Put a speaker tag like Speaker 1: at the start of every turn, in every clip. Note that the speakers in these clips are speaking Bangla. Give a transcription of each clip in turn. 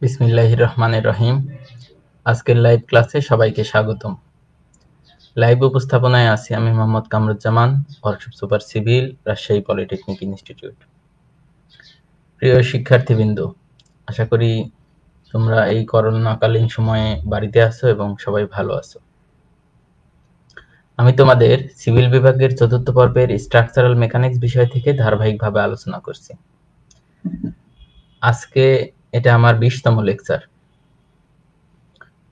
Speaker 1: বিসমিল্লাহির রহমানির রহিম। আজকের লাইভ ক্লাসে সবাইকে স্বাগতম। লাইভ উপস্থাপনায় আছি আমি Mohammad Kamruzzaman, workshop super civil, Rajshahi polytechnic institute. প্রিয় শিক্ষার্থীবৃন্দ, আশা করি তোমরা এই করোনাকালীন সময়ে বাড়িতে আছো এবং সবাই ভালো আছো। আমি তোমাদের সিভিল বিভাগের চতুর্থ পর্বের স্ট্রাকচারাল মেকানিক্স বিষয় থেকে ধারাবাহিকভাবে আলোচনা করছি। আজকে এটা আমার 20তম লেকচার।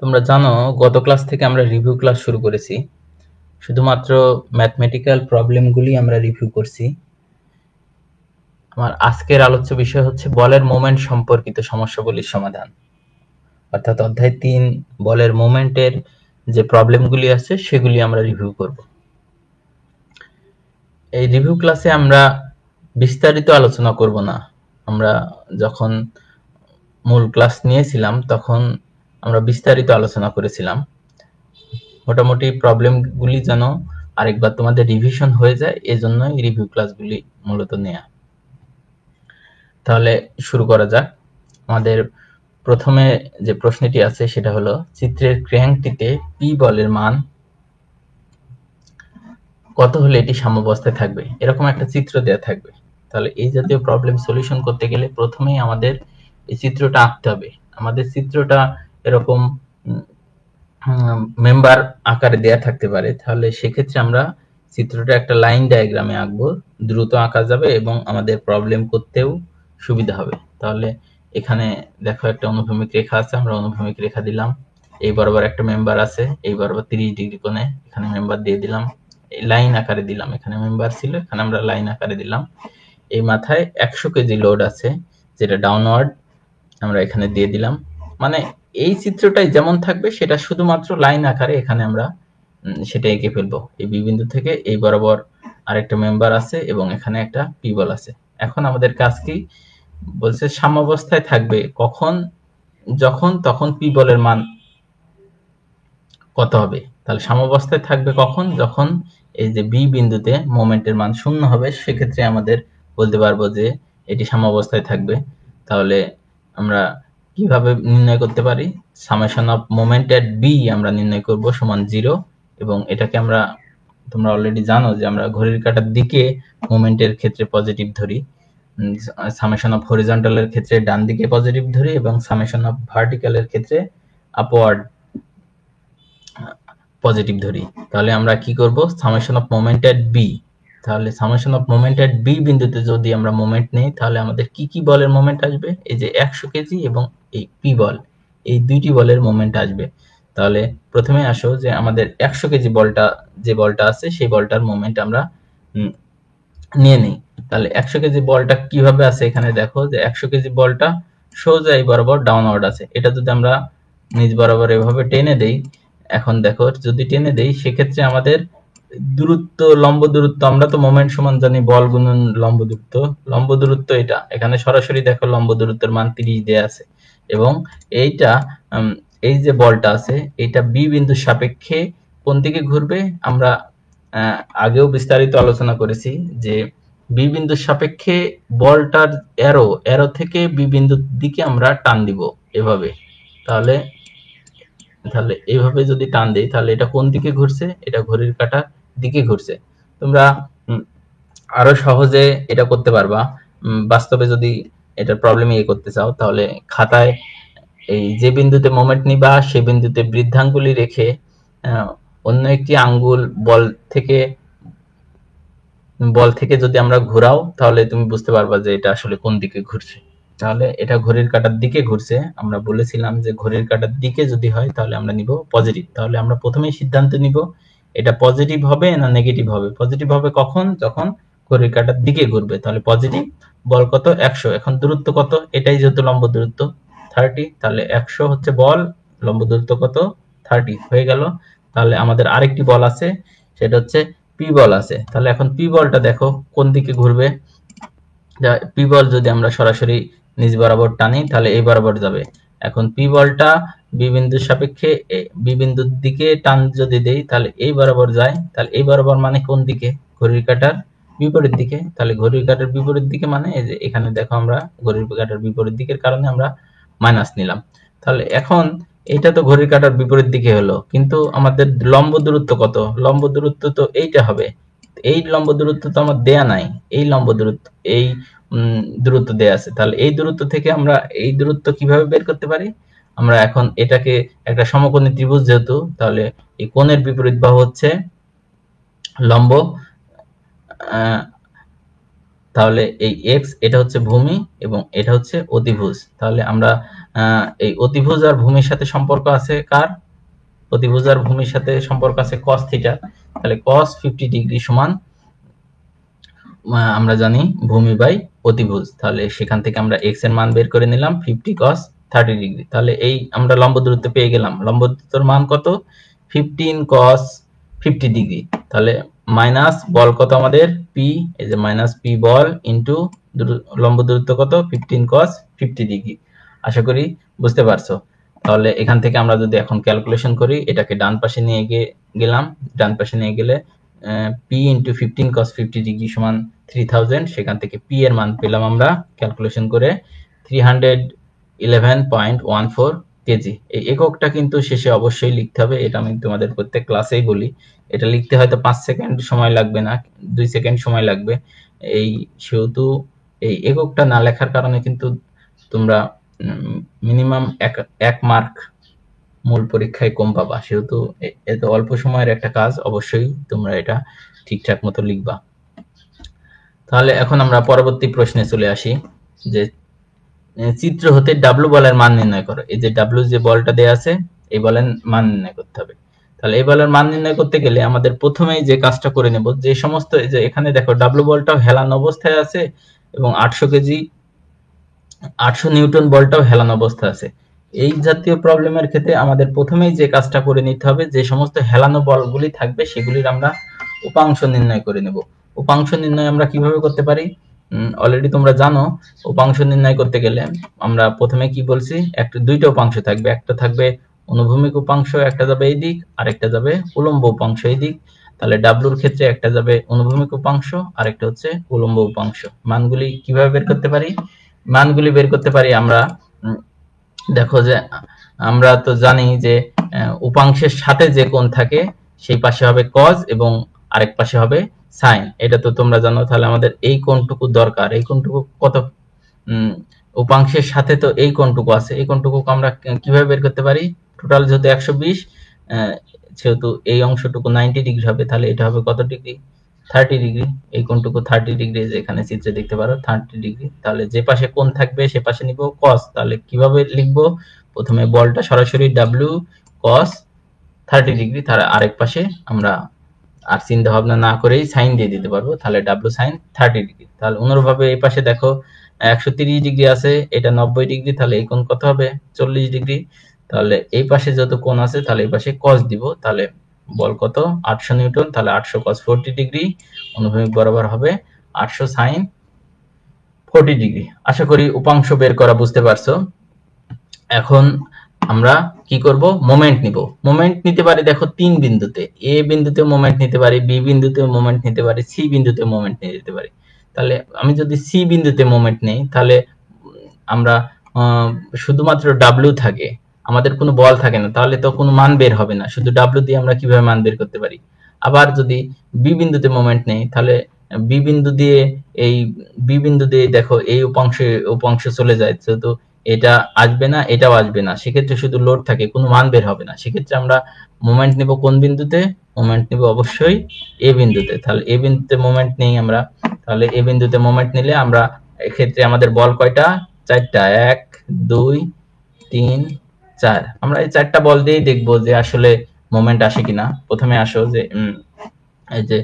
Speaker 1: তোমরা জানো গত ক্লাস থেকে আমরা রিভিউ ক্লাস শুরু করেছি। শুধুমাত্র ম্যাথমেটিক্যাল প্রবলেমগুলি আমরা রিভিউ করছি। আমার আজকের আলোচ্য বিষয় হচ্ছে বলের মোমেন্ট সম্পর্কিত সমস্যাগুলির সমাধান, অর্থাৎ অধ্যায় 3 বলের মোমেন্টের যে প্রবলেমগুলি আছে সেগুলি আমরা রিভিউ করব। এই রিভিউ ক্লাসে আমরা বিস্তারিত আলোচনা করব না। আমরা যখন মূল ক্লাস নিয়েছিলাম তখন আমরা বিস্তারিত আলোচনা করেছিলাম। মোটামুটি প্রবলেমগুলি যেন আরেকবার তোমাদের রিভিশন হয়ে যায়, এজন্য এই রিভিউ ক্লাসগুলি মূলত নেয়া। তাহলে শুরু করা যাক। আমাদের প্রথমে যে প্রশ্নটি আছে সেটা হলো, চিত্রের ক্র্যাঙ্কটিতে পি বলের মান কত হলে এটি সাম্যাবস্থায় থাকবে, এরকম একটা চিত্র দেয়া থাকবে। তাহলে এই জাতীয় প্রবলেম সলিউশন করতে গেলে প্রথমেই আমাদের এই চিত্রটা আঁকতে হবে। আমাদের চিত্রটা এরকম মেম্বার আকারে দেয়া থাকতে পারে, তাহলে সেক্ষেত্রে আমরা চিত্রটা একটা লাইন ডায়াগ্রামে আঁকবো, দ্রুত আঁকা যাবে এবং আমাদের প্রবলেম করতেও সুবিধা হবে। তাহলে এখানে দেখো একটা অনুভূমিক রেখা আছে, আমরা অনুভূমিক রেখা দিলাম। এই বরাবর একটা মেম্বার আছে, এই বরাবর 30 ডিগ্রি কোণে, এখানে মেম্বার দিয়ে দিলাম। এই লাইন আকারে দিলাম, এখানে মেম্বার ছিল, এখানে আমরা লাইন আকারে দিলাম। এই মাথায় 100 কেজি লোড আছে যেটা ডাউনওয়ার্ড, আমরা এখানে দিয়ে দিলাম। মানে এই চিত্রটাই যেমন থাকবে সেটা শুধুমাত্র লাইন আকারে এখানে আমরা সেটা এঁকে ফেলবো। এই বি বিন্দু থেকে এই বরাবর আরেকটা মেম্বার আছে এবং এখানে একটা পি বল আছে। এখন আমাদের কাজ কি বলছে, সাম্যাবস্থায় থাকবে কখন, যখন তখন পি বলের মান কত হবে। তাহলে সাম্যাবস্থায় থাকবে কখন, যখন এই যে বি বিন্দুতে মোমেন্টের মান 0 হবে, সেক্ষেত্রে আমাদের বলতে পারবো যে এটি সাম্যাবস্থায় থাকবে। তাহলে আমরা কিভাবে নির্ণয় করতে পারি, summation of moment at B আমরা নির্ণয় করব সমান 0, এবং এটাকে আমরা, তোমরা অলরেডি জানো যে আমরা ঘড়ির কাঁটার দিকে মোমেন্টের ক্ষেত্রে পজিটিভ ধরি, সামেশন অফ হরিজন্টালের ক্ষেত্রে ডান দিকে পজিটিভ ধরি এবং সামেশন অফ ভার্টিক্যালের ক্ষেত্রে আপওয়ার্ড পজিটিভ ধরি। তাহলে আমরা কি করব, summation of moment at B. তাহলে summation of moment at B বিন্দুতে যদি আমরা মোমেন্ট নেই, তাহলে আমাদের কি কি বলের মোমেন্ট আসবে, এই যে 100 কেজি এবং এই পি বল, এই দুইটি বলের মোমেন্ট আসবে। তাহলে প্রথমে আসো যে আমাদের 100 কেজি বলটা, যে বলটা আছে সেই বলটার মোমেন্ট আমরা নিয়ে নিই। তাহলে 100 কেজি বলটা কিভাবে আছে, এখানে দেখো যে 100 কেজি বলটা সোজা এই বরাবর ডাউনওয়ার্ড আছে। এটা যদি আমরা নিচ বরাবর এভাবে টেনে দেই, এখন দেখো যদি টেনে দেই সেক্ষেত্রে আমাদের দূরত্ব, লম্ব দূরত্ব, আমরা তো মোমেন্ট সমান জানি বল গুণন লম্ব দূরত্ব, লম্ব দূরত্ব এটা এখানে সরাসরি দেখো লম্ব দূরত্বের মান 30 দেয়া আছে। এবং এইটা এই যে বলটা আছে এটা বি বিন্দুর সাপেক্ষে কোন দিকে ঘুরবে, আমরা আগেও বিস্তারিত আলোচনা করেছি যে বি বিন্দুর সাপেক্ষে বলটার অ্যারো থেকে বি বিন্দুর দিকে আমরা টান দিব এভাবে। তাহলে এইভাবে যদি টান দেই তাহলে এটা কোন দিকে ঘুরছে, এটা ঘড়ির কাঁটার দিকে ঘুরছে। তোমরা আরো সহজে এটা করতে পারবা, বাস্তবে যদি এটা প্রবলেম করতে চাও, তাহলে খাতায় এই যে বিন্দুতে মোমেন্ট নিবা সেই বিন্দুতে বৃদ্ধাঙ্গুলি রেখে অন্য একটি আঙ্গুল বল থেকে যদি আমরা ঘোরাও, তাহলে তুমি বুঝতে পারবা যে এটা আসলে কোন দিকে ঘুরছে। তাহলে এটা ঘড়ির কাঁটার দিকে ঘুরছে, আমরা বলেছিলাম যে ঘড়ির কাঁটার দিকে যদি হয় তাহলে আমরা নিব পজিটিভ। তাহলে আমরা প্রথমেই সিদ্ধান্ত নিব এটা পজিটিভ হবে না নেগেটিভ হবে। পজিটিভ হবে কখন, যখন ঘড়ির কাঁটার দিকে ঘুরবে। তাহলে পজিটিভ, বল কত 100, এখন দূরত্ব কত, এটাই যেহেতু লম্ব দূরত্ব 30, তাহলে 100 হচ্ছে বল, লম্ব দূরত্ব কত 30 হয়ে গেল। তাহলে আমাদের আরেকটি বল আছে, সেটা হচ্ছে পি বল আছে। তাহলে এখন পি বলটা দেখো কোন দিকে ঘুরবে, পি বল যদি আমরা সরাসরি নিচ বরাবর টানি তাহলে এই বরাবর যাবে। এখন পি বলটা বি বিন্দুর সাপেক্ষে বি বিন্দুর দিকে টান যদি দেই তাহলে এই বরাবর যায়। তাহলে এই বরাবর মানে কোন দিকে, ঘড়ির কাঁটার বিপরীত দিকে। তাহলে ঘড়ির কাঁটার বিপরীত দিকে মানে এই যে এখানে দেখো আমরা ঘড়ির কাঁটার বিপরীত দিকের কারণে আমরা মাইনাস নিলাম। তাহলে এখন এটা তো ঘড়ির কাঁটার বিপরীত দিকে হলো, কিন্তু আমাদের লম্ব দূরত্ব কত? লম্ব দূরত্ব তো এইটা হবে। এই লম্ব দূরত্ব তো আমার দেয়া নাই, এই লম্ব দূরত্ব, এই দূরত্ব দেয়া আছে। তাহলে এই দূরত্ব থেকে আমরা এই দূরত্ব কিভাবে বের করতে পারি? আমরা এখন এটাকে একটা সমকোণী ত্রিভুজ যেহেতু, তাহলে এই কোণের বিপরীত বাহু হচ্ছে লম্ব, তাহলে এই এক্স এটা হচ্ছে ভূমি এবং এটা হচ্ছে অতিভুজ। তাহলে আমরা এই অতিভুজ আর ভূমির সাথে সম্পর্ক আছে কার? অতিভুজ আর ভূমির সাথে সম্পর্ক আছে cos থিটা। তাহলে cos 50 ডিগ্রি সমান আমরা জানি ভূমি বাই অতিভুজ। তাহলে সেখান থেকে আমরা x এর মান বের করে নিলাম 50 cos 30 ডিগ্রি। তাহলে এই আমরা লম্ব দূরত্ব পেয়ে গেলাম। লম্ব দূরত্বের মান কত? 15 cos 50 ডিগ্রি। তাহলে মাইনাস বল কত আমাদের? p, এই যে মাইনাস p বল ইনটু লম্ব দূরত্ব কত? 15 cos 50 ডিগ্রি। আশা করি বুঝতে পারছো। তাহলে এখান থেকে আমরা যদি এখন ক্যালকুলেশন করি, এটাকে ডান পাশে নিয়ে গেলাম, ডান পাশে নিয়ে গেলে p ইনটু 15 cos 50 ডিগ্রি সমান 3000। সেখান থেকে p এর মান পেলাম আমরা ক্যালকুলেশন করে 311.14 কেজি। এই এককটা কিন্তু শেষে অবশ্যই লিখতে হবে, এটা আমি তোমাদের প্রত্যেক ক্লাসেই বলি। এটা লিখতে হয়তো 5 সেকেন্ড সময় লাগবে না, 2 সেকেন্ড সময় লাগবে। এই সেহেতু এই এককটা না লেখার কারণে কিন্তু তোমরা মিনিমাম 1 মার্ক মূল পরীক্ষায় কম পাবা। সেহেতু এত অল্প সময়ের একটা কাজ, অবশ্যই তোমরা এটা ঠিকঠাক মতো লিখবা। তাহলে এখন আমরা পরবর্তী প্রশ্নে চলে আসি, যে চিত্র হতে ডাব্লু বলের মান নির্ণয় করো। এই যে ডাব্লু যে বলটা দেয়া আছে, এই বলের মান নির্ণয় করতে হবে। তাহলে এই বলের মান নির্ণয় করতে গেলে আমাদের প্রথমেই যে কাজটা করে নেব, যে সমস্ত, এই যে এখানে দেখো ডাব্লু বলটাও হেলানো অবস্থায় আছে এবং 800 কেজি 800 নিউটন বলটাও হেলানো অবস্থায় আছে। এই জাতীয় প্রবলেমের ক্ষেত্রে আমাদের প্রথমেই যে কাজটা করে নিতে হবে, যে সমস্ত হেলানো বলগুলি থাকবে সেগুলির আমরা উপাংশ নির্ণয় করে নেব। উপাংশ নির্ণয় আমরা কিভাবে করতে পারি? অলরেডি তোমরা জানো। উপাংশ নির্ণয় করতে গেলে আমরা প্রথমে কি বলছি, দুইটা উপাংশ থাকবে, একটা থাকবে অনুভূমিক উপাংশ, একটা যাবে এই দিক, আর একটা যাবে উলম্ব উপাংশ এই দিক। তাহলে ডাব্লুর ক্ষেত্রে একটা যাবে অনুভূমিক উপাংশ আর একটা হচ্ছে উলম্ব উপাংশ। মানগুলি কিভাবে বের করতে পারি? মানগুলি বের করতে পারি আমরা, দেখো যে আমরা তো জানি যে উপাংশের সাথে যে কোণ থাকে সেই পাশে হবে cos এবং আরেক পাশে হবে sin, এটা তো তোমরা জানো। তাহলে আমাদের এই কোণটুকু দরকার। এই কোণটুকু কত? উপাংশের সাথে তো এই কোণটুকু আছে, এই কোণটুকু আমরা কিভাবে বের করতে পারি? টোটাল যেহেতু 120, সেহেতু এই অংশটুকু 90 ডিগ্রি হবে। তাহলে এটা হবে কত ডিগ্রি? 30 ডিগ্রি। এই কোণটুকু 30 ডিগ্রি, যেখানে চিত্রে দেখতে পারো 30 ডিগ্রি। তাহলে যে পাশে কোণ থাকবে সে পাশে নিব cos। তাহলে কিভাবে লিখবো? প্রথমে বলটা সরাসরি w cos 30 ডিগ্রি, তার আরেক পাশে আমরা আর চিন্তা ভাবনা না করেই সাইন দিয়ে দিতে পারবো। তাহলে w sin 30 ডিগ্রি। তাহলে অনুরূপভাবে এই পাশে দেখো 130 ডিগ্রি আছে, এটা 90 ডিগ্রি, তাহলে এই কোণ কত হবে? 40 ডিগ্রি। তাহলে এই পাশে যত কোণ আছে তাহলে এই পাশে cos দিব। তাহলে বল কত? 800 নিউটন। তাহলে 800 cos 40 ডিগ্রি অনুভূমিক বরাবর হবে 800 sin 40 ডিগ্রি। আশা করি উপাংশ বের করা বুঝতে পারছো। এখন আমরা কি করব? মোমেন্ট নিব। মোমেন্ট নিতে পারি দেখো 3 বিন্দুতে। এ বিন্দুতে মোমেন্ট নিতে পারি, বি বিন্দুতে মোমেন্ট নিতে পারি, সি বিন্দুতে মোমেন্ট নিতে পারি। তাহলে আমি যদি সি বিন্দুতে মোমেন্ট নেই, তাহলে আমরা শুধুমাত্র ডাব্লিউ থাকে, আমাদের কোনো বল থাকে না, তাহলে তো কোনো মান বের হবে না। শুধু ডাব্লিউ দিয়ে আমরা কিভাবে মান বের করতে পারি? আবার যদি বি বিন্দুতে মোমেন্ট নেই, তাহলে বি বিন্দু দিয়ে দেখো এই উপাংশ চলে যায়, যেহেতু এটা আসবে না, এটাও আসবে না, সেক্ষেত্রে শুধু লোড থাকে, কোনো মান বের হবে না। সেক্ষেত্রে আমরা মোমেন্ট নিব কোন বিন্দুতে? মোমেন্ট নিব অবশ্যই এ বিন্দুতে। তাহলে এ বিন্দুতে মোমেন্ট নেই আমরা, তাহলে এ বিন্দুতে মোমেন্ট নিলে আমরা এক্ষেত্রে আমাদের বল কয়টা? 4টা, 1 2 3 4। আমরা এই 4টা বল দিয়েই দেখবো যে আসলে মোমেন্ট আসে কিনা। প্রথমে আসো যে এই যে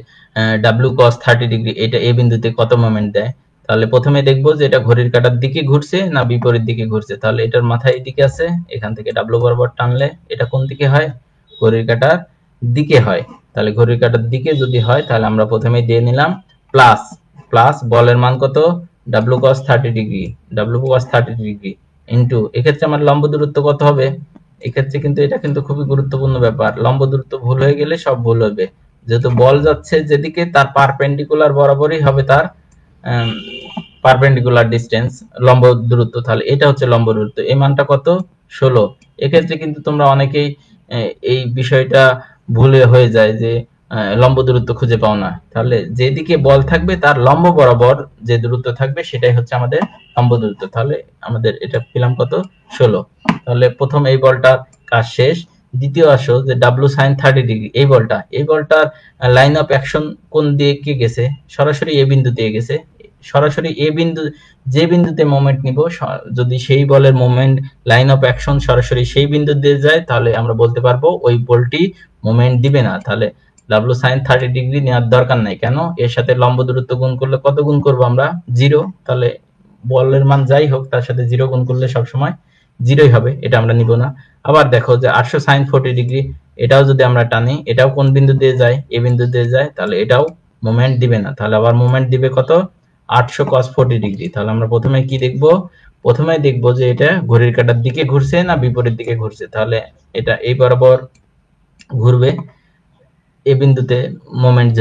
Speaker 1: w cos 30 ডিগ্রি, এটা এ বিন্দুতে কত মোমেন্ট দেয়? তাহলে প্রথমে দেখবো যে এটা ঘড়ির কাঁটার দিকে ঘুরছে না বিপরীত দিকে ঘুরছে। তাহলে এটার মাথা এইদিকে আছে, এখান থেকে w বরাবর টানলে এটা কোন দিকে হয়? ঘড়ির কাঁটার দিকে হয়। তাহলে ঘড়ির কাঁটার দিকে যদি হয়, তাহলে আমরা প্রথমে দিয়ে নিলাম প্লাস বলের মান কত? w cos 30 degree, w cos 30 degree into, এক্ষেত্রে আমার লম্ব দূরত্ব কত হবে? এক্ষেত্রে কিন্তু এটা কিন্তু খুবই গুরুত্বপূর্ণ ব্যাপার। লম্ব দূরত্ব ভুল হয়ে গেলে সব ভুল হবে। যেহেতু বল যাচ্ছে যেদিকে, তার পারপেন্ডিকুলার বরাবরই হবে তার পারপেন্ডিকুলার ডিসটেন্স, লম্ব দূরত্ব, তাহলে এটা হচ্ছে লম্ব দূরত্ব, এই মানটা কত 16। এক্ষেত্রে কিন্তু তোমরা অনেকেই এই বিষয়টা ভুলে হয়ে যায় যে লম্ব দূরত্ব খুঁজে পাও না, তাহলে যেদিকে বল থাকবে তার লম্ব বরাবর যে দূরত্ব থাকবে সেটাই হচ্ছে আমাদের লম্ব দূরত্ব। তাহলে আমাদের এটা পেলাম কত 16। তাহলে প্রথম এই বলটার কাজ শেষ। দ্বিতীয় আসো যে ডাব্লু সাইন 30 ডিগ্রি, এই বলটার লাইন অফ অ্যাকশন কোন দিকে গেছে, সরাসরি এ বিন্দু দিয়ে গেছে, সরাসরি এ বিন্দু, যে বিন্দুতে মোমেন্ট নিব যদি সেই বলের মোমেন্ট লাইন অফ অ্যাকশন সরাসরি সেই বিন্দু দিয়ে যায় তাহলে আমরা বলতে পারবো ওই বলটি মোমেন্ট দিবে না। তাহলে ডাব্লু সাইন 30 ডিগ্রি নেওয়ার দরকার নাই, কেন এর সাথে লম্ব দূরত্ব গুণ করলে কত গুণ করবো আমরা 0, তাহলে বলের মান যাই হোক তার সাথে 0 গুণ করলে সবসময় 0ই হবে, এটা আমরা নিব না। আবার দেখো যে 800 সাইন 40 ডিগ্রি, এটাও যদি আমরা টানি, এটাও কোন বিন্দু দিয়ে যায়, এ বিন্দু দিয়ে যায়, তাহলে এটাও মোমেন্ট দিবে না, তাহলে আবার মোমেন্ট দিবে কত 800 cos 40 ডিগ্রি। তাহলে আমরা প্রথমে কি দেখব, প্রথমে দেখব যে এটা ঘড়ির কাঁটার দিকে ঘুরছে না বিপরীত দিকে ঘুরছে, তাহলে এটা এই বরাবর ঘুরবে এ বিন্দুতে মোমেন্ট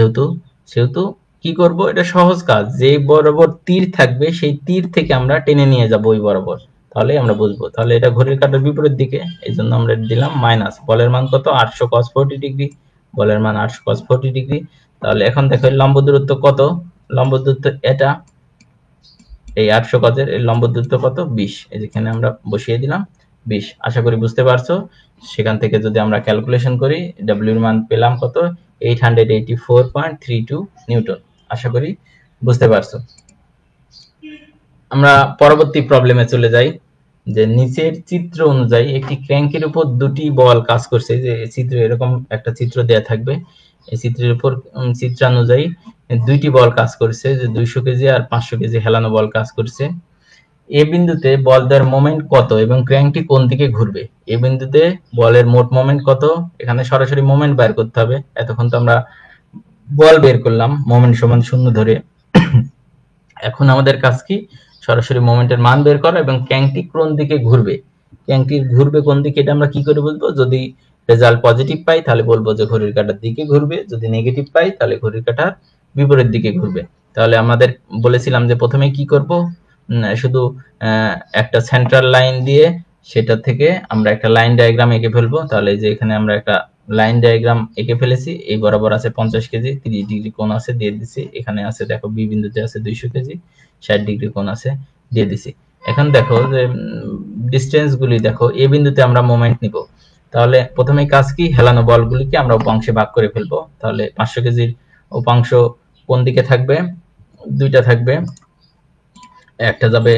Speaker 1: সেহেতু কি করব, এটা সহজ কাজ, যে বরাবর তীর থাকবে সেই তীর থেকে আমরা টেনে নিয়ে যাব ওই বরাবর, তাহলে আমরা বুঝবো। তাহলে এটা ঘড়ির কাঁটার বিপরীত দিকে, এই জন্য আমরা দিলাম মাইনাস, বলের মান কত 800 cos 40 ডিগ্রি, বলের মান 800 cos 40 ডিগ্রি। তাহলে এখন দেখো লম্ব দূরত্ব কত, লম্ব দূরত্ব এটা এই 800 গজের এই লম্ব দূরত্ব কত 20, এই যেখানে আমরা বসিয়ে দিলাম 20। আশা করি বুঝতে পারছো। সেখান থেকে যদি আমরা ক্যালকুলেশন করি ডব্লিউ এর মান পেলাম কত 884.32 নিউটন। আশা করি বুঝতে পারছো। আমরা পরবর্তী প্রবলেমে চলে যাই, যে নিচের চিত্র অনুযায়ী একটি ক্র্যাঙ্কের উপর দুটি বল কাজ করছে, যে চিত্র এরকম একটা চিত্র দেয়া থাকবে, এই চিত্রের উপর চিত্রানুযায়ী দুইটি বল কাজ করছে, যে 200 কেজি আর 500 কেজি হেলানো বল কাজ করছে। এ বিন্দুতে বল দেওয়ার মোমেন্ট কত এবং ক্র্যাঙ্কটি কোন দিকে ঘুরবে, এ বিন্দুতে বলের মোট মোমেন্ট কত, এখানে সরাসরি মোমেন্ট বের করতে হবে। এতক্ষণ তো আমরা বল বের করলাম মোমেন্ট সমান 0 ধরে, এখন আমাদের কাজ কি সরাসরি মোমেন্টের মান বের করা এবং ক্র্যাঙ্কটি কোন দিকে ঘুরবে, ক্র্যাঙ্কটি ঘুরবে কোন দিকে এটা আমরা কি করে বলবো, যদি রেজাল্ট পজিটিভ পাই তাহলে বলবো যে ঘড়ির কাঁটার দিকে ঘুরবে, যদি নেগেটিভ পাই তাহলে ঘড়ির কাঁটার বিপরীত দিকে ঘুরবে। তাহলে আমাদের বলেছিলাম যে প্রথমে কি করব, শুধু একটা সেন্ট্রাল লাইন দিয়ে সেটা থেকে আমরা একটা লাইন ডায়াগ্রাম এঁকে ফেলবো। তাহলে যে এখানে আমরা একটা লাইন ডায়াগ্রাম এঁকে ফেলেছি, এই বরাবর আছে 50 কেজি 30 ডিগ্রি কোণ আছে দিয়ে দিছি, এখানে আছে দেখো বি বিন্দুতে আছে 200 কেজি 60 ডিগ্রি কোণ আছে দিয়ে দিছি। এখন দেখো যে ডিসটেন্স গুলি দেখো, এ বিন্দুতে আমরা মোমেন্ট নিব, তাহলে প্রথমে কাজ কি হেলানো বলগুলিকে আমরা উপাংশে ভাগ করে ফেলবো। তাহলে 500 কেজির উপাংশ কোন দিকে থাকবে, দুইটা থাকবে, একটা যাবে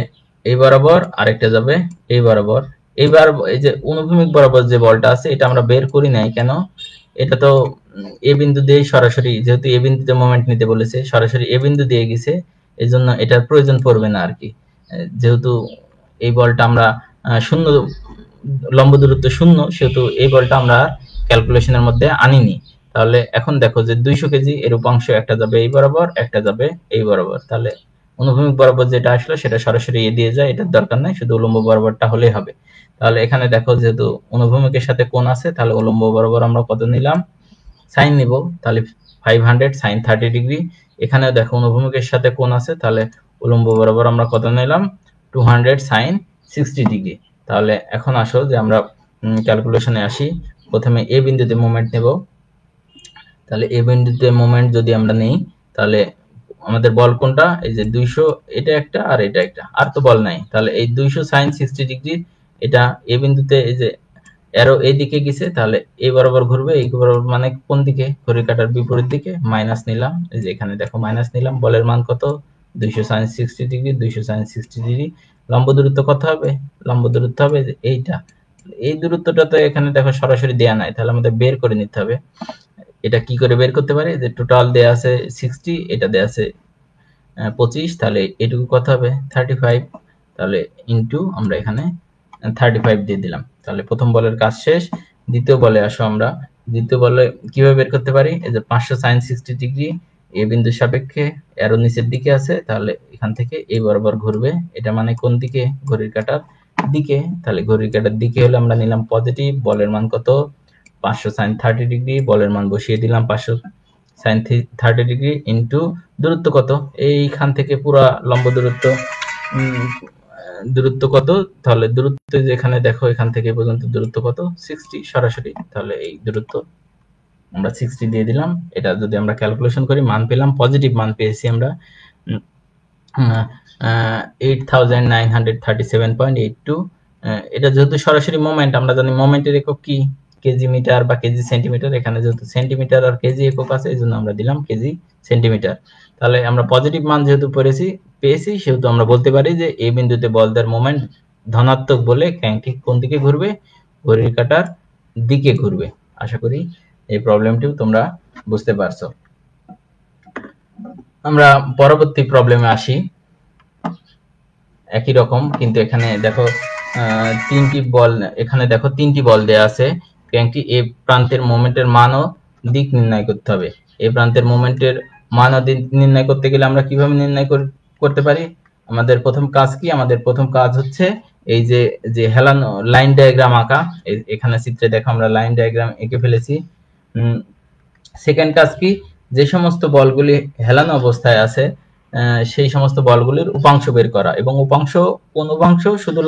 Speaker 1: এই বরাবর আর একটা যাবে এই বরাবর। এইবার এই যে অনুভূমিক বরাবর যে বলটা আছে এটা আমরা বের করি নাই, কেন, এটা তো এ বিন্দু দিয়ে সরাসরি, যেহেতু এ বিন্দুতে মোমেন্ট নিতে বলেছে সরাসরি এ বিন্দু দিয়ে গেছে, এই জন্য এটার প্রয়োজন পড়বে না আর কি, যেহেতু এই বলটা আমরা শূন্য লম্ব দূরত্ব 0, সেহেতু এই বলটা আমরা ক্যালকুলেশনের মধ্যে আনিনি। তাহলে এখন দেখো যে 200 কেজি এর উপাংশ একটা যাবে এই বরাবর একটা যাবে এই বরাবর, তাহলে অনুভূমিক বরাবর যেটা আসলো সেটা সরাসরি এ দিয়ে যায়, এটার দরকার নাই, শুধু উলম্ব বরাবরটা হলেই হবে। তাহলে এখানে দেখো যেহেতু অনুভূমিকের সাথে কোণ আছে তাহলে উলম্ব বরাবর আমরা কত নিলাম সাইন নিব, তাহলে 500 সাইন 30 ডিগ্রি। এখানেও দেখো অনুভূমিকের সাথে কোণ আছে, তাহলে উলম্ব বরাবর আমরা কত নিলাম 200 সাইন 60 ডিগ্রি। তাহলে এখন আসো যে আমরা ক্যালকুলেশনে আসি, প্রথমে এ বিন্দুতে মোমেন্ট নেব, তাহলে এ বিন্দুতে মোমেন্ট যদি আমরা নেই তাহলে আমাদের বল কোনটা, এই যে 200, এটা একটা আর এটা একটা, আর তো বল নাই, তাহলে এই 200 সাইন 60 ডিগ্রি এটা এ বিন্দুতে এই যে অ্যারো এই দিকে গেছে, তাহলে এই বরাবর ঘুরবে, এই বরাবর মানে কোন দিকে, ঘড়ির কাঁটার বিপরীত দিকে, মাইনাস নিলাম, এই যে এখানে দেখো মাইনাস নিলাম, বলের মান কত 200 সাইন 60 ডিগ্রি, 200 সাইন 60 ডিগ্রি। লম্ব দূরত্ব কত হবে, লম্ব দূরত্ব হবে এইটা, এই দূরত্বটা তো এখানে দেখো সরাসরি দেয়া নাই, তাহলে আমাদের বের করে নিতে হবে। এটা কি করে বের করতে পারি, যে টোটাল দেয়া আছে 60, এটা দেয়া আছে 25, তাহলে এটুকু কত হবে 35, তাহলে ইনটু আমরা এখানে 35 দিয়ে দিলাম। তাহলে প্রথম বলের কাজ শেষ। দ্বিতীয় বলে আসো, আমরা দ্বিতীয় বলে কিভাবে বের করতে পারি, এই যে 500 সাইন 60 ডিগ্রি এ বিন্দুর সাপেক্ষে অ্যারো নিচের দিকে আছে, তাহলে এখান থেকে এই বরাবর ঘুরবে, এটা মানে কোন দিকে, ঘড়ির কাঁটার দিকে, তাহলে ঘড়ির কাঁটার দিকে হলে আমরা নিলাম পজিটিভ, বলের মান কত 500 সাইন 30 ডিগ্রি, বলের মান বসিয়ে দিলাম 500 sin 30 ডিগ্রি ইনটু দূরত্ব কত, এইখান থেকে পুরা লম্ব দূরত্ব দূরত্ব কত, তাহলে দূরত্ব যেখানে দেখো এখান থেকে পর্যন্ত দূরত্ব কত 60 সরাসরি, তাহলে এই দূরত্ব আমরা 60 দিয়ে দিলাম। এটা যদি আমরা ক্যালকুলেশন করি মান পেলাম, পজিটিভ মান পেয়েছি আমরা 8937.82। এটা যেহেতু সরাসরি মোমেন্ট, আমরা জানি মোমেন্টের একক কি কেজি মিটার বা কেজি সেন্টিমিটার, এখানে যেহেতু সেন্টিমিটার আর কেজি একক আছে এই জন্য আমরা দিলাম কেজি সেন্টিমিটার। তাহলে আমরা পজিটিভ মান যেহেতু পেয়েছি সেহেতু আমরা বলতে পারি যে এই বিন্দুতে বল দেওয়ার মোমেন্ট ধনাত্মক বলে ক্র্যাঙ্কটি কোন দিকে ঘুরবে, ঘড়ির কাঁটার দিকে ঘুরবে। আশা করি এই প্রবলেমটিও তোমরা বুঝতে পারছো। আমরা পরবর্তী প্রবলেমে আসি, একই রকম কিন্তু এখানে দেখো তিনটি বল, এখানে দেখো তিনটি বল দেয়া আছে, ক্র্যাঙ্কটি এ প্রান্তের মোমেন্টের মান ও দিক নির্ণয় করতে হবে। এই প্রান্তের মোমেন্টের মান ও দিক নির্ণয় করতে গেলে আমরা কিভাবে নির্ণয় করতে পারি, আমাদের প্রথম কাজ কি, আমাদের প্রথম কাজ হচ্ছে এই যে হেলানো লাইন ডায়াগ্রাম আঁকা, এখানে চিত্রে দেখো আমরা লাইন ডায়াগ্রাম এঁকে ফেলেছি। সেকেন্ড কাজ কি, যে সমস্ত বলগুলি হেলানো অবস্থায় আছে সেই সমস্ত বলগুলির উপাংশ বের করা, এবং কোন উপাংশ, শুধু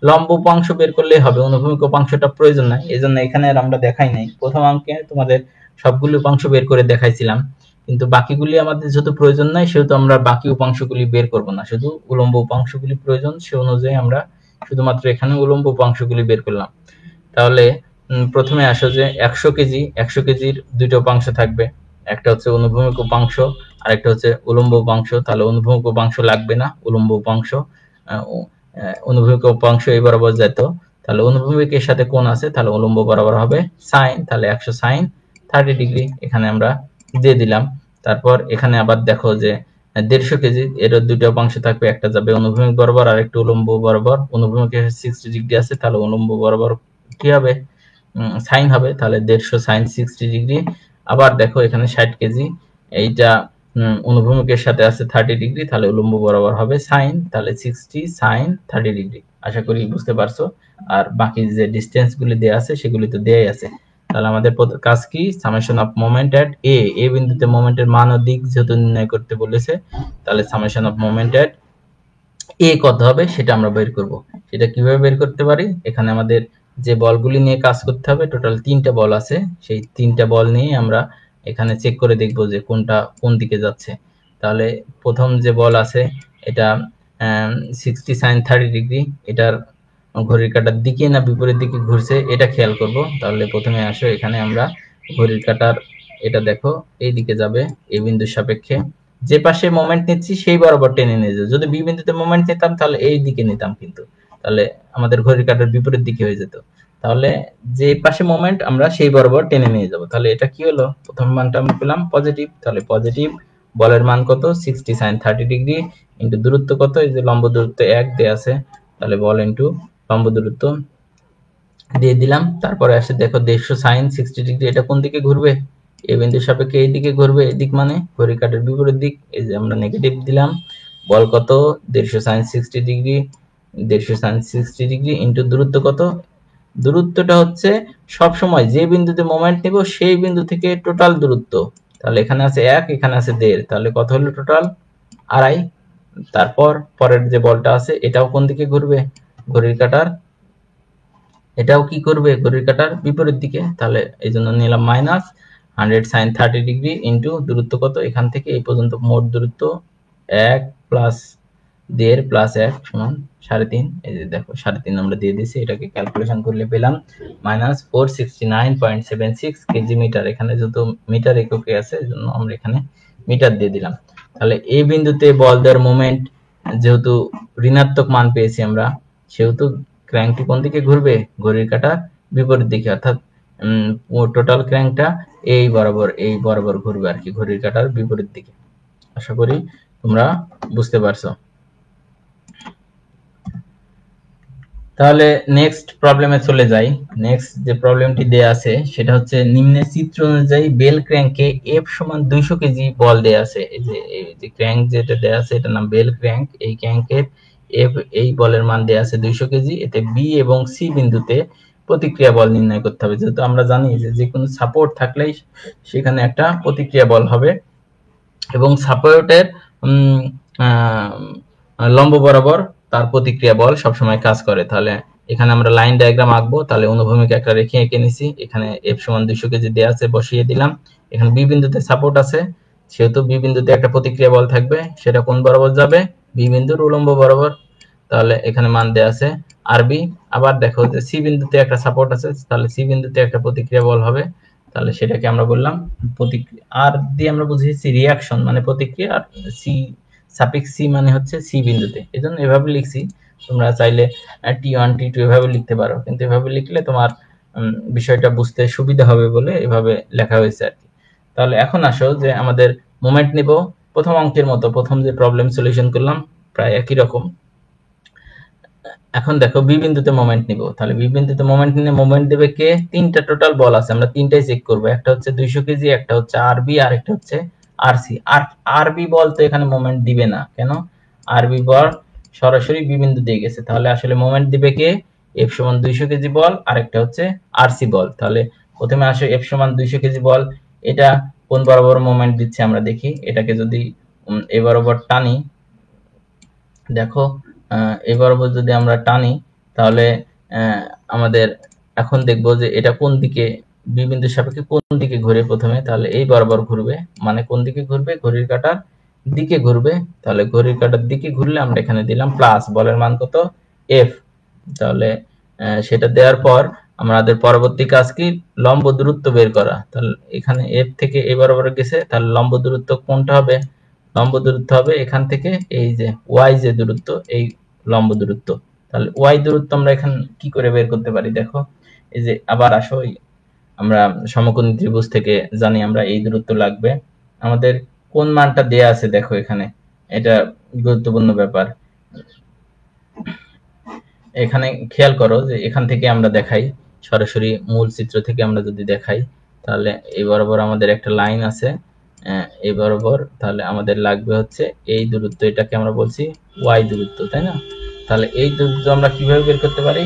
Speaker 1: লম্ব উপাংশ বের করলেই হবে, অনুভূমিক উপাংশটা প্রয়োজন নাই, এজন্য এখানে আর আমরা দেখাই নাই। প্রথম অঙ্কে তোমাদের সবগুলি উপাংশ বের করে দেখাইছিলাম, কিন্তু বাকিগুলি আমাদের যেহেতু প্রয়োজন নাই সেহেতু আমরা বাকি উপাংশগুলি বের করব না, শুধু উলম্ব উপাংশগুলি প্রয়োজন, সে অনুযায়ী আমরা শুধুমাত্র এখানে উলম্ব উপাংশগুলি বের করলাম। তাহলে প্রথমে আসো যে 100 কেজির দুটো উপাংশ থাকবে, একটা হচ্ছে অনুভূমিক উপাংশ আর একটা হচ্ছে উলম্ব উপাংশ। তাহলে অনুভূমিক উপাংশ লাগবে না, উলম্ব উপাংশ, অনুভূমিক উপাংশ এই বরাবর যেত, তাহলে অনুভূমিকের সাথে কোণ আছে, তাহলে উলম্ব বরাবর হবে সাইন, তাহলে 100 সাইন 30 ডিগ্রি এখানে আমরা দিয়ে দিলাম। তারপর এখানে আবার দেখো যে 150 কেজি, এর দুটো উপাংশ থাকবে, একটা যাবে অনুভূমিক বরাবর আর একটা উলম্ব বরাবর, অনুভূমিকের 60 ডিগ্রি আছে, তাহলে উলম্ব বরাবর কি হবে, সাইন হবে, তাহলে 150 সাইন 60 ডিগ্রি। আবার দেখো এখানে 60 কেজি, এইটা অনুভূমিকের সাথে আছে 30 ডিগ্রি, তাহলে উলম্ব বরাবর হবে সাইন, তাহলে 60 সাইন 30 ডিগ্রি। আশা করি বুঝতে পারছো। আর বাকি যে ডিসটেন্স গুলি দেয়া আছে সেগুলি তো দেয়াই আছে। তাহলে আমাদের কাজ কি, সামেশন অফ মোমেন্ট এট এ বিন্দুতে মোমেন্টের মান ও দিক যেহেতু নির্ণয় করতে বলেছে, তাহলে সামেশন অফ মোমেন্ট এট এ কত হবে সেটা আমরা বের করব। সেটা কিভাবে বের করতে পারি, এখানে আমাদের যে বলগুলি নিয়ে কাজ করতে হবে, টোটাল 3টা বল আছে, সেই 3টা বল নিয়ে আমরা এখানে চেক করে দেখব যে কোনটা কোন দিকে যাচ্ছে। তাহলে প্রথম যে বল আছে এটা 60 sin 30 ডিগ্রি, এটার ঘড়ির কাঁটার দিকে না বিপরীত দিকে ঘুরছে এটা খেয়াল করব। তাহলে প্রথমে আসো এখানে আমরা ঘড়ির কাঁটার, এটা দেখো এই দিকে যাবে, এই বিন্দুর সাপেক্ষে যে পাশে মোমেন্ট নিচ্ছি সেই বরাবর টেনে নিয়ে যাবে। যদি বি বিন্দুতে মোমেন্ট নিতাম তাহলে এই দিকে নিতাম, কিন্তু তাহলে আমাদের ঘড়ির কাঁটার বিপরীত দিকে হয়ে যেত। তাহলে যে পাশে মোমেন্ট আমরা সেই বরাবর টেনে নিয়ে যাব। তাহলে এটা কি হলো, প্রথম মানটা আমরা পেলাম পজিটিভ, তাহলে পজিটিভ বলের মান কত 60 sin 30 ডিগ্রি ইনটু দূরত্ব কত, এই যে লম্ব দূরত্ব 1 দেয়া আছে, তাহলে বল ইনটু লম্ব দূরত্ব দিয়ে দিলাম। তারপরে আসে দেখো 150 sin 60 ডিগ্রি, এটা কোন দিকে ঘুরবে, এই বিন্দুর সাপেক্ষে এই দিকে ঘুরবে, এদিক মানে ঘড়ির কাঁটার বিপরীত দিক, এই যে আমরা নেগেটিভ দিলাম। বল কত 150 sin 60 degree, 150 sin 60 degree into দূরত্ব কত, দূরত্বটা হচ্ছে সব সময় যে বিন্দুতে মোমেন্ট নেব সেই বিন্দু থেকে টোটাল দূরত্ব, তাহলে এখানে আছে 1, এখানে আছে 1.5, তাহলে কত হলো টোটাল 2.5। তারপর পরের যে বলটা আছে এটাও কোন দিকে ঘুরবে, ঘড়ির কাঁটার, এটাও কি করবে ঘড়ির কাঁটার বিপরীত দিকে, তাহলে এই জন্য নিলাম মাইনাস 100 sin 30 ডিগ্রি ইনটু দূরত্ব কত, এখান থেকে এই পর্যন্ত মোট দূরত্ব 1 প্লাস 1.5 প্লাস 1 সমান 3.5, এই যে দেখো 3.5 আমরা দিয়ে দিয়েছি, এটাকে ক্যালকুলেশন করলে পেলাম মাইনাস 469.76 কেজি মিটার। এখানে যেহেতু মিটার এককে আছে এজন্য আমরা এখানে মিটার দিয়ে দিলাম। তাহলে এই বিন্দুতে বল দেওয়ার মোমেন্ট যেহেতু ঋণাত্মক মান পেয়েছি আমরা, সেহেতু ক্র্যাঙ্কটি কোন দিকে ঘুরবে, ঘড়ির কাঁটার বিপরীত দিকে, অর্থাৎ টোটাল ক্র্যাঙ্কটা এই বরাবর ঘুরবে আর কি, ঘড়ির কাঁটার বিপরীত দিকে। আশা করি তোমরা বুঝতে পারছো। তাহলে নেক্সট প্রবলেমে চলে যাই। নেক্সট যে প্রবলেমটি দেয়া আছে সেটা হচ্ছে নিম্নের চিত্র অনুযায়ী বেল ক্র্যাঙ্কে এফ সমান 200 কেজি বল দেয়া আছে। এই যে ক্র্যাঙ্ক যেটা দেয়া আছে এটার নাম বেল ক্র্যাঙ্ক। এই ক্র্যাঙ্কের এফ এই বলের মান দেয়া আছে 200 কেজি। এতে বি এবং সি বিন্দুতে প্রতিক্রিয়া বল নির্ণয় করতে হবে, যেহেতু আমরা জানি যে কোনো সাপোর্ট থাকলেই সেখানে একটা প্রতিক্রিয়া বল হবে এবং সাপোর্টের লম্ব বরাবর তার প্রতিক্রিয়া বল সবসময় কাজ করে। তাহলে এখানে আমরা লাইন ডায়াগ্রাম আঁকবো, তাহলে অনুভূমিক একটা রেখে এঁকে নিছি, এখানে F সমান 200 কেজি দেওয়া আছে, বসিয়ে দিলাম। এখানে বি বিন্দুতে সাপোর্ট আছে, সেহেতু বি বিন্দুতে একটা প্রতিক্রিয়া বল থাকবে, সেটা কোন বরাবর যাবে? বি বিন্দুর উলম্ব বরাবর। তাহলে এখানে মান দেওয়া আছে আরবি। আবার দেখো যে সি বিন্দুতে একটা সাপোর্ট আছে, তাহলে সি বিন্দুতে একটা প্রতিক্রিয়া বল হবে, তাহলে সেটাকে আমরা বললাম প্রতিক্রিয়া। আর দিয়ে আমরা বুঝিয়েছি রিয়াকশন মানে প্রতিক্রিয়া, আর সি সাফিক্স সি মানে হচ্ছে সি বিন্দুতে, এজন্য এভাবে লিখছি। তোমরা চাইলে T1 T2 এভাবে লিখতে পারো, কিন্তু এভাবে লিখলে তোমার বিষয়টা বুঝতে সুবিধা হবে বলে এভাবে লেখা হয়েছে আর কি। তাহলে এখন আসো যে আমাদের মোমেন্ট নিব প্রথম অঙ্কের মতো, প্রথম যে প্রবলেম সলিউশন করলাম প্রায় একই রকম। এখন দেখো বি বিন্দুতে মোমেন্ট নিব, তাহলে বি বিন্দুতে মোমেন্ট নিলে মোমেন্ট দেবে কে? তিনটা টোটাল বল আছে, আমরা তিনটাই চেক করব। একটা হচ্ছে 200 কেজি, একটা হচ্ছে আরবি, আর একটা হচ্ছে আরসি। আর আরবি বল তো এখানে মোমেন্ট দিবে না, কেন? আরবি বল সরাসরি বি বিন্দু দিয়ে গেছে, তাহলে আসলে মোমেন্ট দিবে কে? এফ সমান 200 কেজি বল, আর একটা হচ্ছে আরসি বল। তাহলে প্রথমে আসে এফ সমান 200 কেজি বল, এটা কোন বরাবর মোমেন্ট দিচ্ছে আমরা দেখি। এটাকে যদি এ বরাবর টানি, দেখো এই বরাবর যদি আমরা টানি, তাহলে আমাদের এখন দেখবো যে এটা কোন দিকে, বি বিন্দুর সাপেক্ষে কোন দিকে ঘুরে প্রথমে। তাহলে এই বরাবর ঘুরবে, মানে কোন দিকে ঘুরবে? ঘড়ির কাঁটার দিকে ঘুরবে। তাহলে ঘড়ির কাঁটার দিকে ঘুরলে আমরা এখানে দিলাম প্লাস, বলের মান কত? এফ। তাহলে সেটা দেওয়ার পর আমাদের পরবর্তী কাজ কি? লম্ব দূরত্ব বের করা। তাহলে এখানে এফ থেকে এই বরাবর গেছে, তাহলে লম্ব দূরত্ব কোনটা হবে? লম্ব দূরত্ব হবে এখান থেকে এই যে ওয়াই যে দূরত্ব, এই লম্ব দূরত্ব। তাহলে ওয়াই দূরত্ব আমরা এখানে কি করে বের করতে পারি? দেখো এই যে আবার আসো, আমরা সমকোণী ত্রিভুজ থেকে জানি আমরা এই দূরত্ব লাগবে। আমাদের কোন মানটা দেয়া আছে দেখো এখানে, এটা গুরুত্বপূর্ণ ব্যাপার। এখানে খেয়াল করো যে এখান থেকে আমরা দেখাই, সরাসরি মূল চিত্র থেকে আমরা যদি দেখাই, তাহলে এই বরাবর আমাদের একটা লাইন আছে এই বরাবর, তাহলে আমাদের লাগবে হচ্ছে এই দূরত্ব, এটাকে আমরা বলছি ওয়াই দূরত্ব, তাই না? তাহলে এই দূরত্ব আমরা কিভাবে বের করতে পারি?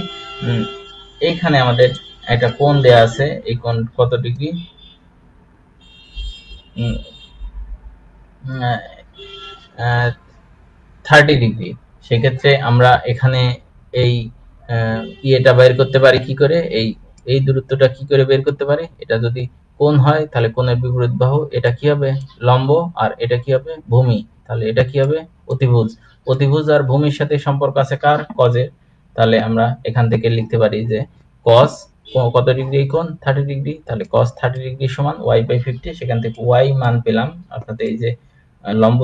Speaker 1: এইখানে আমাদের একটা কোণ দেয়া আছে, এই কোণ কত ডিগ্রি? 30 ডিগ্রি। সেক্ষেত্রে আমরা এখানে এই ইয়েটা বের করতে পারি কি করে? এই দূরত্বটা কি করে বের করতে পারি? এটা যদি কোণ হয় তাহলে কোণের বিপরীত বাহু, এটা কি হবে? লম্ব, আর এটা কি হবে? ভূমি। তাহলে এটা কি হবে? অতিভুজ। অতিভুজ আর ভূমির সাথে সম্পর্ক আছে কার? কজের। তাহলে আমরা এখান থেকে লিখতে পারি যে কস কত ডিগ্রি এই কোণ? 30 ডিগ্রি। তাহলে cos 30 ডিগ্রি সমান y/50। সেখান থেকে y মান পেলাম, অর্থাৎ এই যে লম্ব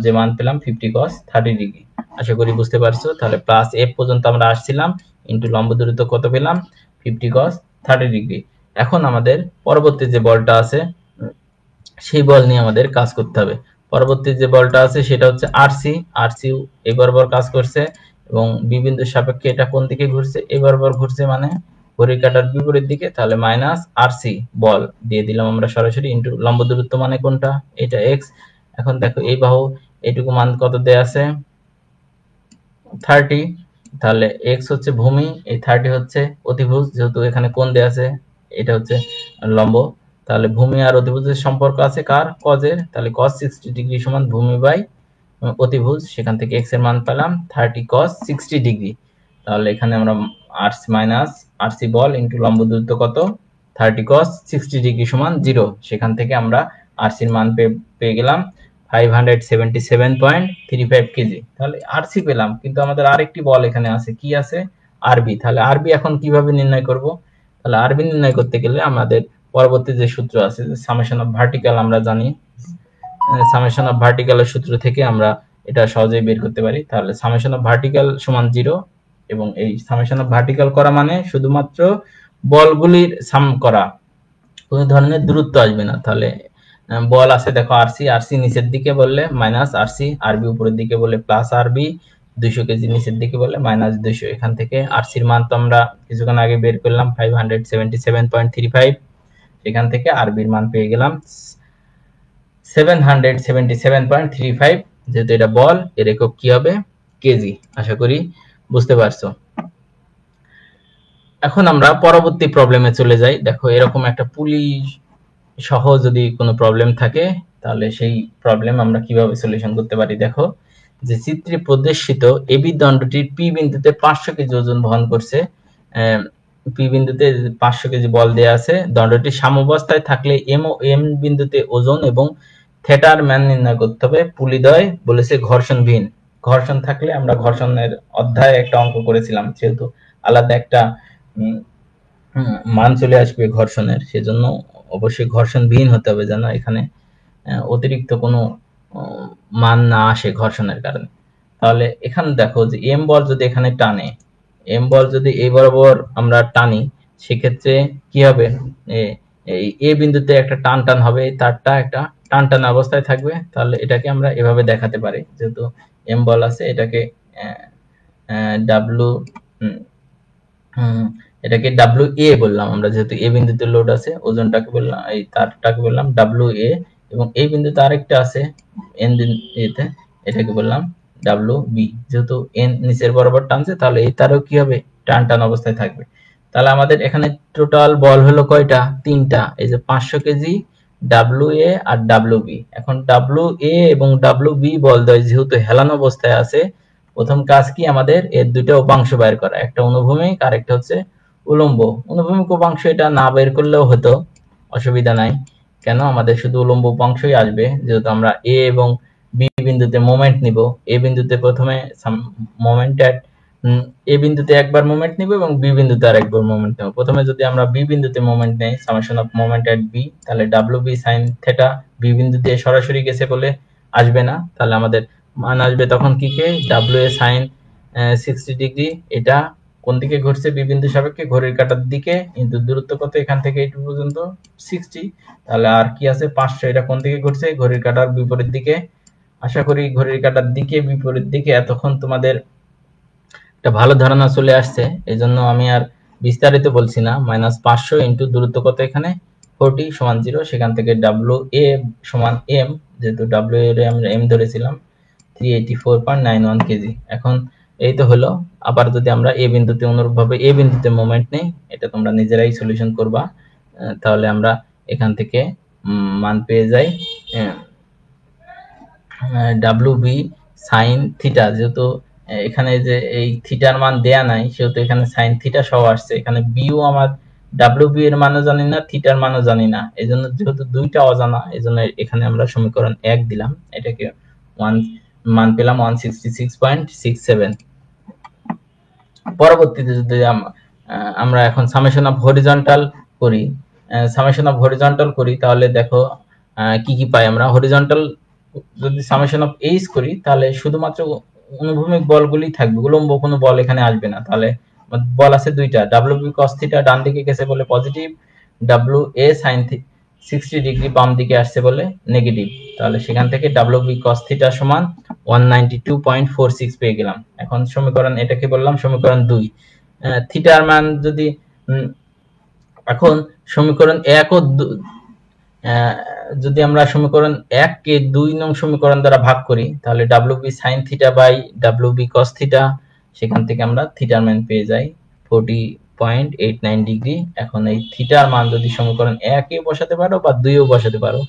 Speaker 1: যে মান পেলাম 50 cos 30 ডিগ্রি। আশা করি বুঝতে পারছো। তাহলে প্লাস এফ পর্যন্ত আমরা আসছিলাম, ইনটু লম্ব দূরত্ব কত পেলাম? 50 cos 30 ডিগ্রি। এখন আমাদের পরবর্তী যে বলটা আছে সেই বল নিয়ে আমাদের কাজ করতে হবে। পরবর্তী যে বলটা আছে সেটা হচ্ছে আরসি। আরসি এই বরাবর কাজ করছে এবং বি বিন্দুর সাপেক্ষে এটা কোন দিকে ঘুরছে? এই বরাবর ঘুরছে, মানে ঘড়ির কাঁটার বিপরীত দিকে। তাহলে মাইনাস আরসি বল দিয়ে দিলাম আমরা সরাসরি, ইনটু লম্ব দূরত্ব মানে কোনটা? এটা এক্স। এখন দেখো এই বাহু এইটুকু মান কত দেয়া আছে? 30। তাহলে এক্স হচ্ছে ভূমি, এই 30 হচ্ছে অতিভুজ, যেহেতু এখানে কোণ দেয়া আছে, এটা হচ্ছে লম্ব। তাহলে ভূমি আর অতিভুজের সম্পর্ক আছে কার? কজের। তাহলে cos 60 ডিগ্রি সমান ভূমি বাই অতিভুজ। সেখান থেকে এক্স এর মান পেলাম 30 cos 60 ডিগ্রি। তাহলে এখানে আমরা আরসি মাইনাস আরসি বল ইনটু লম্ব দূরত্ব কত? 30 cos 60 ডিগ্রি সমান 0। সেখান থেকে আমরা আরসির মান পেয়ে গেলাম 577.35 কেজি। তাহলে আরসি পেলাম, কিন্তু আমাদের আরেকটি বল এখানে আছে, কি আছে? আরবি। তাহলে আরবি এখন কিভাবে নির্ণয় করব? তাহলে আরবি নির্ণয় করতে গেলে আমাদের পরবর্তী যে সূত্র আছে, সামেশন অফ ভার্টিক্যাল, আমরা জানি সামেশন অফ ভার্টিক্যালের সূত্র থেকে আমরা এটা সহজেই বের করতে পারি। তাহলে সামেশন অফ ভার্টিক্যাল সমান 0, এবং এই সামেশন অফ ভার্টিক্যাল করা মানে শুধুমাত্র বলগুলির সাম করা, কোনো ধরনের দূরত্ব আসবে না। তাহলে বল আছে দেখো আরসি, আরসি নিচের দিকে বললে মাইনাস আরসি, আরবি উপরের দিকে বললে প্লাস আরবি, 200 কেজি নিচের দিকে বললে মাইনাস 200। এখান থেকে আরসির মান তো আমরা কিছুক্ষণ আগে বের করলাম 577.35। এখান থেকে আরবির মান পেয়ে গেলাম 777.35। যেহেতু এটা বল, এর একক কি হবে? কেজি। আশা করি বুঝতে পারছো। এখন আমরা পরবর্তী প্রবলেমে চলে যাই। দেখো এরকম একটা পুলি সহ যদি কোনো প্রবলেম থাকে তাহলে সেই প্রবলেম আমরা কিভাবে সলিউশন করতে পারি। দেখো যে চিত্রে প্রদর্শিত এবি দণ্ডটির পি বিন্দুতে 500 কেজি ওজন বহন করছে। পি বিন্দুতে 500 কেজি বল দেয়া আছে। দণ্ডটি সাম্যাবস্থায় থাকলে এম ও এম বিন্দুতে ওজন এবং থিটার মান নির্ণয় করতে হবে। পুলিদ্বয় বলেছে ঘর্ষণবিহীন। ঘর্ষণ থাকলে আমরা ঘর্ষণের অধ্যায়ে একটা অঙ্ক করেছিলাম, যেহেতু আলাদা একটা মান চলে আসবে ঘর্ষণের, সেজন্য অবশ্যই ঘর্ষণবিহীন হতে হবে, যেন এখানে অতিরিক্ত কোনো মান না আসে ঘর্ষণের কারণে। তাহলে এখানে দেখো যে এম বল যদি এখানে টানে, এম বল যদি এই বরাবর আমরা টানি, সেক্ষেত্রে কি হবে, এই এ বিন্দুতে একটা টান টান হবে, তারটা একটা টান টান অবস্থায় থাকবে। তাহলে এটাকে আমরা এভাবে দেখাতে পারি, যেহেতু এম বল আছে, এটাকে ডাব্লু এটাকে ডাব্লু এ বললাম আমরা, যেহেতু এ বিন্দুতে লোড আছে, ওজনটাকে বললাম, এই তারটাকে বললাম ডাব্লু এ, এবং এই বিন্দুতে আরেকটা আছে এন বিন্দুতে, এটাকে বললাম ডাব্লু বি। যেহেতু এন নিচের বরাবর টানছে, তাহলে এই তারও কি হবে, টান টান অবস্থায় থাকবে। তাহলে আমাদের এখানে টোটাল বল হলো কয়টা, 3টা। এই যে 500 কেজি, ডাব্লু এ আর ডাব্লু বি। এখন ডাব্লু এ এবং ডাব্লু বি বল দ্বয় যেহেতু হেলানো অবস্থায় আছে, প্রথম কাজ কি আমাদের, এর দুটো উপাংশ বের করা, একটা অনুভূমিক আর একটা হচ্ছে উলম্ব। অনুভূমিক উপাংশ এটা না বের করলেও হতো, অসুবিধা নাই। কেন, আমাদের শুধু উলম্ব উপাংশই আসবে, যেহেতু আমরা এ এবং বি বিন্দুতে মোমেন্ট নিব। এ বিন্দুতে প্রথমে মোমেন্ট এ বিন্দুতে একবার মোমেন্ট নিব এবং বি বিন্দুতে আরেকবার মোমেন্ট নেব। প্রথমে যদি আমরা বি বিন্দুতে মোমেন্ট নেই, summation of moment at B, তাহলে W B sine theta B বিন্দুতে সরাসরি গেছে বলে আসবে না, তাহলে আমাদের মান আসবে তখন কি কে, ডাব্লিউ এ সাইন 60 ডিগ্রি। এটা কোন দিকে ঘুরছে, বি বিন্দু সাপেক্ষে, ঘড়ির কাঁটার দিকে, কিন্তু দূরত্ব কত এখান থেকে এইটুকু পর্যন্ত, 60। তাহলে আর কি আছে 500, এটা কোন দিকে ঘুরছে, ঘড়ির কাঁটার বিপরীত দিকে। আশা করি ঘড়ির কাঁটার দিকে বিপরীত দিকে এতক্ষণ তোমাদের একটা ভালো ধারণা চলে আসছে, এজন্য আমি আর বিস্তারিত বলছি না। -500 ইন্টু দূরত্ব কত এখানে 40 সমান 0, সেখান থেকে ডাব্লিউ এ সমান এম, যেহেতু ডাব্লিউ এর আমরা এম ধরেছিলাম 384.91 কেজি। এখন এই তো হলো। আবার যদি আমরা এ বিন্দুতে অনুরূপভাবে এ বিন্দুতে মোমেন্ট নেই, এটা তোমরা নিজেরাই সলিউশন করবা, তাহলে আমরা এখান থেকে মান পেয়ে যাই ডাব্লিউ বি সাইন থিটা। যেহেতু এখানে যে এই থিটার মান দেয়া নাই, সেহেতু এখানে সাইন থিটা সহ আসছে। এখানে বিও আমার ডাব্লিউ বি এর মানও জানি না, থিটার মানও জানি না, এজন্য যেহেতু দুইটা অজানা, এজন্য এখানে আমরা সমীকরণ 1 দিলাম, এটাকে 1 মান পেলাম 166.67। পরবর্তীতে যদি আমরা এখন সামেশন অফ হরিজন্টাল করি, তাহলে দেখো কি কি পাই আমরা। হরিজন্টাল যদি সামেশন অফ এইচ করি, তাহলে শুধুমাত্র অনুভূমিক বলগুলি থাকবে, উলম্ব কোনো বল এখানে আসবে না। তাহলে বল আছে দুইটা, ডাব্লিউ বি কস থিটা ডান দিকে গেছে বলে positive, W A sine 60 degree বাম দিকে আসছে বলে নেগেটিভ। তাহলে সেখান থেকে ডাব্লিউ বি কস থিটা সমান 192.46 পেয়ে গেলাম। এখন সমীকরণ, এটাকে বললাম সমীকরণ 2। থিটার মান যদি এখন সমীকরণ 1 ও যদি আমরা সমীকরণ 1 কে 2 নং সমীকরণ দ্বারা ভাগ করি, তাহলে WB sin থিটা বাই WB cos থিটা, সেখান থেকে আমরা থিটার মান পেয়ে যাই 40.89 ডিগ্রি। এখন এই থিটার মান যদি সমীকরণ 1 এ বসাতে পারো বা 2 এও বসাতে পারো,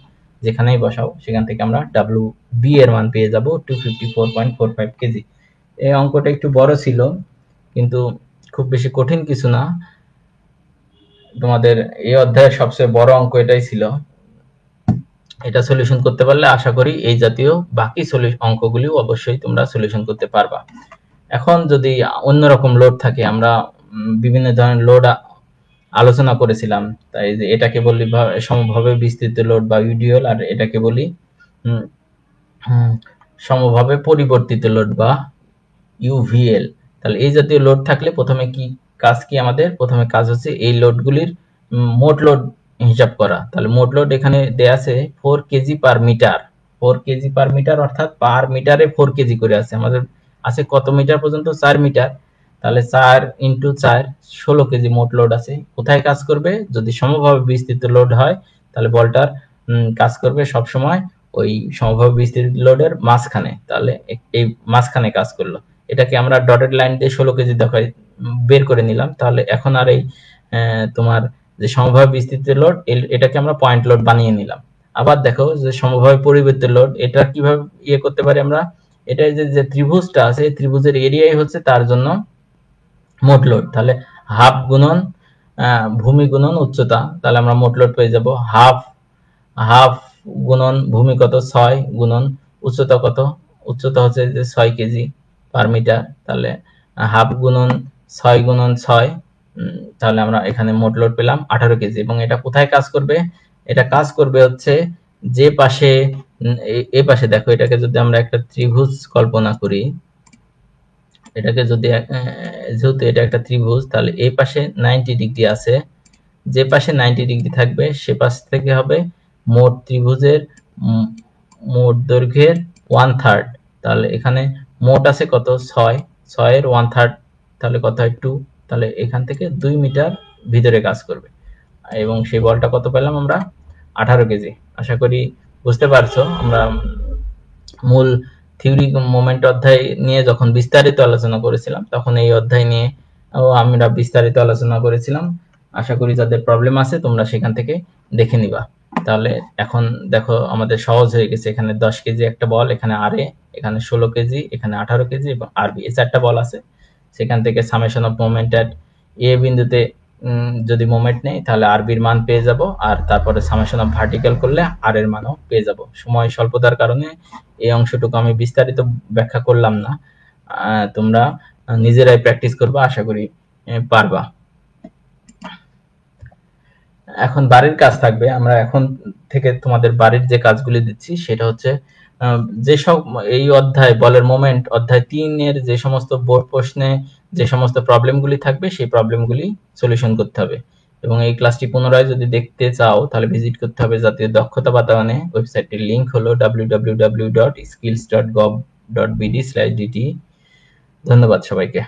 Speaker 1: যেখানেই বসাও, সেখান থেকে আমরা WB এর মান পেয়ে যাব 254.45 কেজি। এই অঙ্কটা একটু বড় ছিল, কিন্তু খুব বেশি কঠিন কিছু না। তোমাদের এই অধ্যায়ের সবচেয়ে বড় অঙ্ক এটাই ছিল। এটা সলিউশন করতে পারলে আশা করি এই জাতীয় বাকি অঙ্কগুলি অবশ্যই তোমরা সলিউশন করতে পারবা। এখন যদি অন্যরকম লোড থাকে, আমরা বিভিন্ন ধরনের লোড আলোচনা করেছিলাম, তাই যে এটাকে বলি সমভাবে বিস্তৃত লোড বা ইউডিএল, আর এটাকে বলি সমভাবে পরিবর্তিত লোড বা ইউভিএল। তাহলে এই জাতীয় লোড থাকলে প্রথমে কি কাজ, কি আমাদের প্রথমে কাজ হচ্ছে এই লোডগুলির মোট লোড হিসাব করা। তাহলে মোট লোড এখানে দেয়া আছে 4 kg per metre, 4 kg per metre, অর্থাৎ পার মিটারে 4 কেজি করে আছে। আমাদের আছে কত মিটার পর্যন্ত, 4 মিটার। তাহলে 4 ইন্টু 4 16 কেজি মোট লোড আছে। কোথায় কাজ করবে, যদি সমভাবে বিস্তৃত লোড হয়, তাহলে বলটার কাজ করবে সব সময় ওই সমভাবে বিস্তৃত লোডের মাঝখানে। তাহলে এই মাঝখানে কাজ করলো, এটাকে আমরা ডটেড লাইন দিয়ে 16 কেজি বের করে নিলাম। তাহলে এখন আর এই তোমার যে সমভাবে বিস্তৃত লোড এটাকে আমরা পয়েন্ট লোড বানিয়ে নিলাম। আবার দেখো যে সমভাবে পরিবর্তিত লোড, এটা কিভাবে ইয়ে করতে পারি আমরা, এটা যে ত্রিভুজটা আছে এই ত্রিভুজের এরিয়াই হচ্ছে তার জন্য মোট লোড। তাহলে হাফ গুণন ভূমি গুণন উচ্চতা, তাহলে আমরা মোট লোড পেয়ে যাব হাফ গুণন ভূমি কত 6 গুণন উচ্চতা কত, উচ্চতা হচ্ছে যে 6 কেজি পার মিটার। তাহলে হাফ গুণন 6 গুণন 6, তাহলে আমরা এখানে মোট লোড পেলাম 18 কেজি। এবং এটা কোথায় কাজ করবে, এটা কাজ করবে হচ্ছে যে পাশে এই পাশে দেখো, এটাকে যদি আমরা একটা ত্রিভুজ কল্পনা করি, এটাকে যদি যেহেতু এটা একটা ত্রিভুজ, তাহলে এই পাশে 90 ডিগ্রি আছে, যে পাশে 90 ডিগ্রি থাকবে সে পাশ থেকে হবে মোট ত্রিভুজের মোট দৈর্ঘ্যের 1/3। তাহলে এখানে মোট আছে কত 6, 6 এর 1/3 তাহলে কত হয় 2, তাহলে এখান থেকে 2 মিটার ভিতরে কাজ করবে। এবং সেই বলটা কত পেলাম আমরা 18 কেজি। আশা করি বুঝতে পারছো। আমরা মূল থিওরি মোমেন্ট অধ্যায় নিয়ে যখন বিস্তারিত আলোচনা করেছিলাম তখন এই অধ্যায় নিয়ে আমরা বিস্তারিত আলোচনা করেছিলাম। আশা করি যাদের প্রবলেম আছে তোমরা সেখান থেকে দেখে নিবা। তাহলে এখন দেখো আমাদের সহজ হয়ে গেছে। এখানে 10 কেজি একটা বল, এখানে আরএ, এখানে 16 কেজি, এখানে 18 কেজি এবং আরবি, এই চারটা বল আছে। সেখান থেকে সামেশন অফ মোমেন্ট এট এ বিন্দুতে যদি মোমেন্ট নেই তাহলে আরবির মান পেয়ে যাব, আর তারপরে সামেশন অফ ভার্টিক্যাল করলে আর এর মানও পেয়ে যাব। সময় স্বল্পতার কারণে এই অংশটুকু আমি বিস্তারিত ব্যাখ্যা করলাম না, তোমরা নিজেরাই প্র্যাকটিস করবা, আশা করি পারবা। এখন বাড়ির কাজ থাকবে। আমরা এখন থেকে তোমাদের বাড়ির যে কাজগুলি দিচ্ছি সেটা হচ্ছে যেসব এই অধ্যায় বলের মোমেন্ট অধ্যায় 3 এর যে সমস্ত বোর্ড প্রশ্নে যে সমস্ত প্রবলেমগুলি থাকবে সেই প্রবলেমগুলি সলিউশন করতে হবে। এবং এই ক্লাসটি পুনরায় যদি দেখতে চাও তাহলে ভিজিট করতে হবে জাতীয় দক্ষতা বাতায়নে। ওয়েবসাইটের লিংক হলো www.skills.gov.bd/dt। ধন্যবাদ সবাইকে।